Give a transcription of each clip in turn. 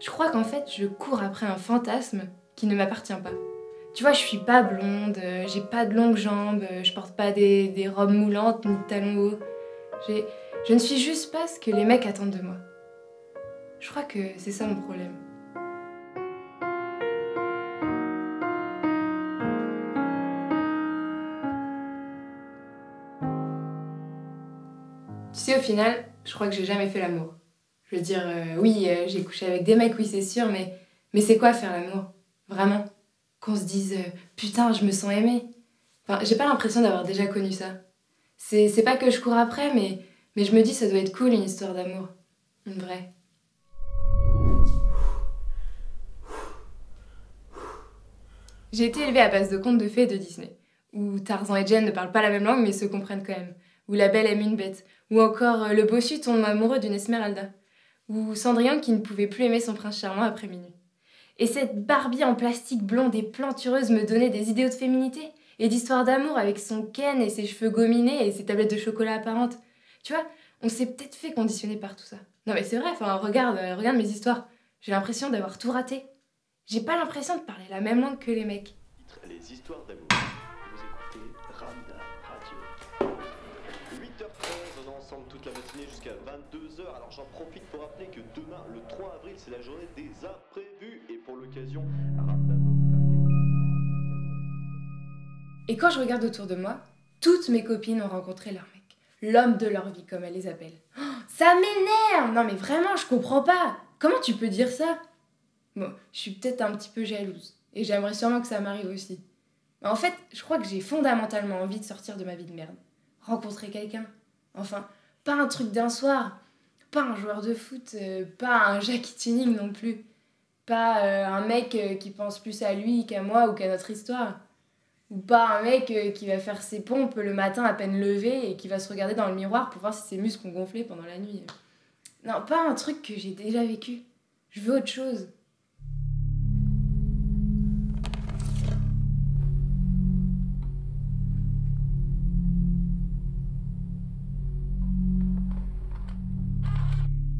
Je crois qu'en fait, je cours après un fantasme qui ne m'appartient pas. Tu vois, je suis pas blonde, j'ai pas de longues jambes, je porte pas des robes moulantes ni de talons hauts. Je ne suis juste pas ce que les mecs attendent de moi. Je crois que c'est ça mon problème. Tu sais, au final, je crois que j'ai jamais fait l'amour. Je veux dire, oui, j'ai couché avec des mecs, oui, c'est sûr, mais c'est quoi faire l'amour? Vraiment? Qu'on se dise, putain, je me sens aimée. Enfin, j'ai pas l'impression d'avoir déjà connu ça. C'est pas que je cours après, mais je me dis, ça doit être cool une histoire d'amour. Une vraie. J'ai été élevée à base de contes de fées de Disney, où Tarzan et Jane ne parlent pas la même langue mais se comprennent quand même, où la belle aime une bête, ou encore le bossu tombe amoureux d'une Esmeralda, ou Cendrillon qui ne pouvait plus aimer son prince charmant après minuit. Et cette Barbie en plastique blonde et plantureuse me donnait des idéaux de féminité et d'histoire d'amour avec son Ken et ses cheveux gominés et ses tablettes de chocolat apparentes. Tu vois, on s'est peut-être fait conditionner par tout ça. Non mais c'est vrai, enfin regarde mes histoires. J'ai l'impression d'avoir tout raté. J'ai pas l'impression de parler la même langue que les mecs. Les histoires d'amour. Vous écoutez Ramda Radio. 8h13, on est ensemble toute la matinée jusqu'à 22h. Alors j'en profite pour rappeler que demain, le 3 avril, c'est la journée des imprévus. Et pour l'occasion, Ramda va vous faire Et quand je regarde autour de moi, toutes mes copines ont rencontré leur mec. L'homme de leur vie, comme elles les appellent. Oh, ça m'énerve! Non mais vraiment, je comprends pas. Comment tu peux dire ça? Bon, je suis peut-être un petit peu jalouse. Et j'aimerais sûrement que ça m'arrive aussi. Mais en fait, je crois que j'ai fondamentalement envie de sortir de ma vie de merde. Rencontrer quelqu'un. Enfin, pas un truc d'un soir. Pas un joueur de foot. Pas un Jackie Tuning non plus. Pas un mec qui pense plus à lui qu'à moi ou qu'à notre histoire. Ou pas un mec qui va faire ses pompes le matin à peine levé et qui va se regarder dans le miroir pour voir si ses muscles ont gonflé pendant la nuit. Non, pas un truc que j'ai déjà vécu. Je veux autre chose.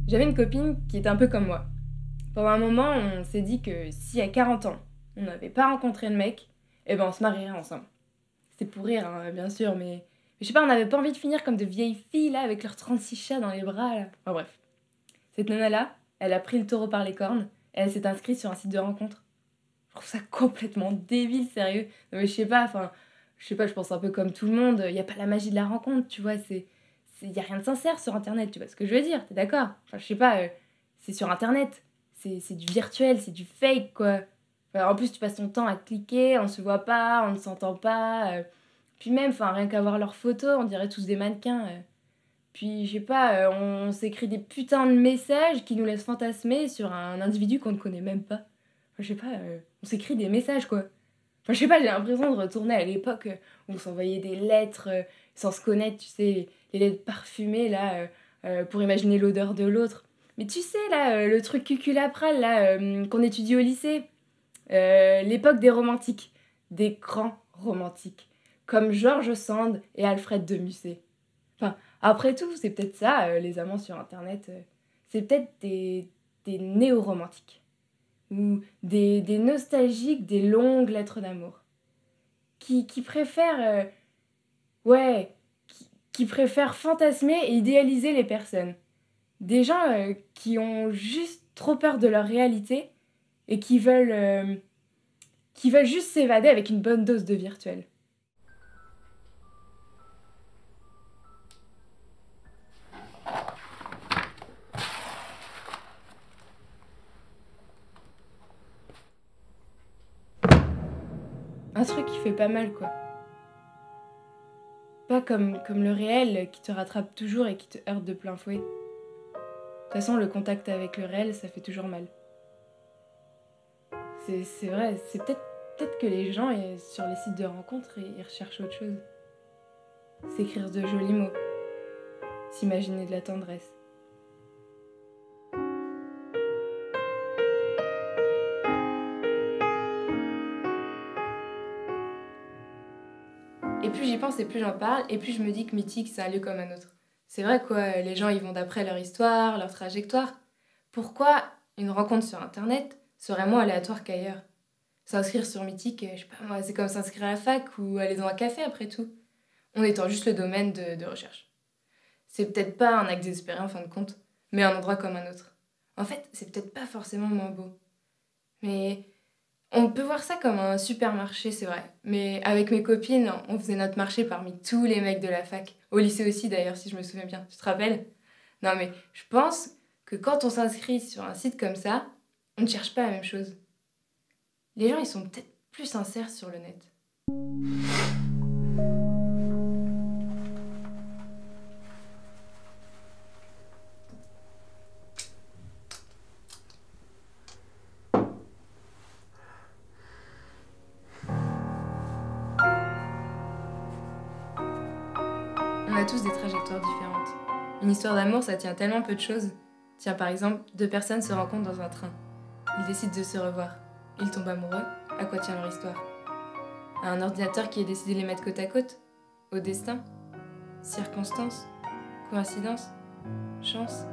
J'avais une copine qui était un peu comme moi. Pendant un moment, on s'est dit que si à 40 ans, on n'avait pas rencontré de mec, eh ben on se marierait ensemble. C'était pour rire, hein, bien sûr, mais je sais pas, on n'avait pas envie de finir comme de vieilles filles, là, avec leurs 36 chats dans les bras, là. Enfin bref. Cette nana-là, elle a pris le taureau par les cornes, et elle s'est inscrite sur un site de rencontre. Je trouve ça complètement débile, sérieux. Non mais je sais pas, je pense un peu comme tout le monde, il y a pas la magie de la rencontre, tu vois, y a rien de sincère sur Internet, tu vois ce que je veux dire, t'es d'accord? Enfin, je sais pas, c'est sur Internet, c'est du virtuel, c'est du fake, quoi. Enfin, en plus, tu passes ton temps à cliquer, on se voit pas, on ne s'entend pas. Puis même, enfin, rien qu'à voir leurs photos, on dirait tous des mannequins. Puis, je sais pas, on s'écrit des putains de messages qui nous laissent fantasmer sur un individu qu'on ne connaît même pas. Enfin, je sais pas, on s'écrit des messages, quoi. Enfin, je sais pas, j'ai l'impression de retourner à l'époque où on s'envoyait des lettres sans se connaître, tu sais, les lettres parfumées, là, pour imaginer l'odeur de l'autre. Mais tu sais, là, le truc cuculapral, là, qu'on étudie au lycée, l'époque des romantiques, des grands romantiques, comme George Sand et Alfred de Musset. Enfin, après tout, c'est peut-être ça, les amants sur Internet, c'est peut-être des néo-romantiques ou des nostalgiques des longues lettres d'amour, qui préfèrent, ouais, qui préfèrent fantasmer et idéaliser les personnes. Des gens qui ont juste trop peur de leur réalité et qui veulent juste s'évader avec une bonne dose de virtuel. Un truc qui fait pas mal, quoi. Pas comme le réel qui te rattrape toujours et qui te heurte de plein fouet. De toute façon, le contact avec le réel, ça fait toujours mal. C'est vrai, c'est peut-être que les gens sur les sites de rencontres, ils recherchent autre chose. S'écrire de jolis mots. S'imaginer de la tendresse. Et plus j'y pense et plus j'en parle, et plus je me dis que Mythique, c'est un lieu comme un autre. C'est vrai quoi, les gens ils vont d'après leur histoire, leur trajectoire. Pourquoi Une rencontre sur internet serait moins aléatoire qu'ailleurs. S'inscrire sur Mythique, je sais pas moi, c'est comme s'inscrire à la fac ou aller dans un café après tout. On étend juste le domaine de recherche. C'est peut-être pas un acte désespéré en fin de compte, mais un endroit comme un autre. En fait, c'est peut-être pas forcément moins beau. Mais on peut voir ça comme un supermarché, c'est vrai. Mais avec mes copines, on faisait notre marché parmi tous les mecs de la fac. Au lycée aussi d'ailleurs, si je me souviens bien. Tu te rappelles? Non mais je pense que quand on s'inscrit sur un site comme ça, on ne cherche pas la même chose. Les gens, ils sont peut-être plus sincères sur le net. On a tous des trajectoires différentes. Une histoire d'amour, ça tient tellement peu de choses. Tiens, par exemple, deux personnes se rencontrent dans un train. Ils décident de se revoir. Ils tombent amoureux. À quoi tient leur histoire? À un ordinateur qui a décidé de les mettre côte à côte? Au destin? Circonstance? Coïncidence? Chance?